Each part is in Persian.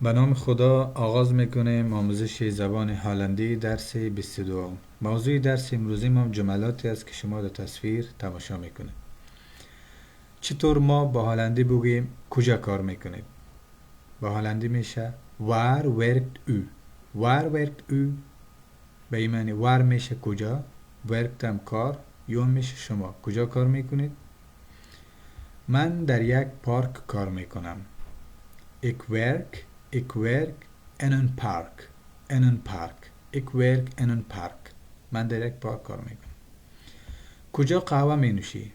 به نام خدا آغاز میکنیم آموزش زبان هلندی درس 22. موضوع درس امروزی ما جملاتی است که شما در تصویر تماشا میکنید. چطور ما با هلندی بگوییم کجا کار میکنید؟ با هلندی میشه Waar werkt u? Waar werkt u؟ به این معنی وار میشه کجا، werkt هم کار، یون میشه شما کجا کار میکنید. من در یک پارک کار میکنم. Ik werk in een park. In een park. Ik werk in een park. من در یک پارک کار میکنم. کجا قهوه می نوشی؟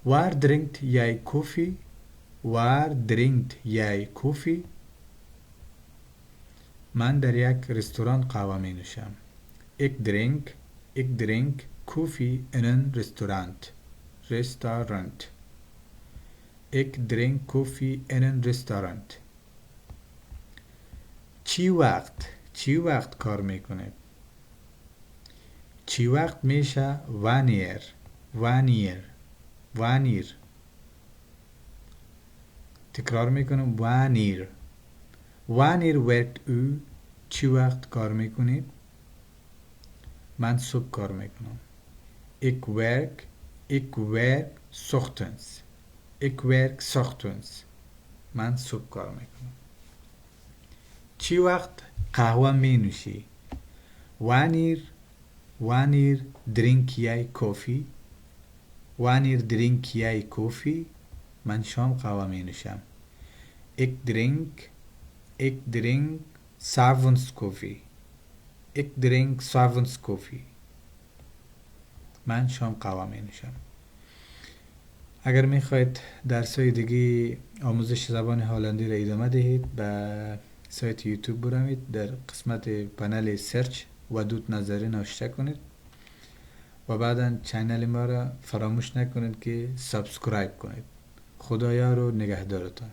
Waar drinkt jij koffie? Waar drinkt jij koffie? من در یک رستوران قهوه می نوشم. Ik drink koffie in een restaurant. Restaurant. Ik drink koffie in een restaurant. چی وقت کار میکنه؟ چی وقت میشه وانیر. تکرار میکنم وانیر werkt u؟ چی وقت کار میکنید؟ من صبح کار میکنم. Ik werk 's ochtends. Ik werk 's ochtends. من صبح کار میکنم. چی وقت قهوه می نوشی؟ Wanneer drink jij koffie? Wanneer drink jij koffie? من شام قهوه می نوشم. Ik drink 's avonds koffie. Ik drink 's avonds koffie. من شام قهوه می نوشم. اگر میخواید درسای دیگه آموزش زبان هلندی را ادامه دهید به سایت یوتیوب برامید، در قسمت پنل سرچ ودود نظری نوشته کنید و بعدا چینل ما را فراموش نکنید که سابسکرایب کنید. خدایا رو نگهدارتان.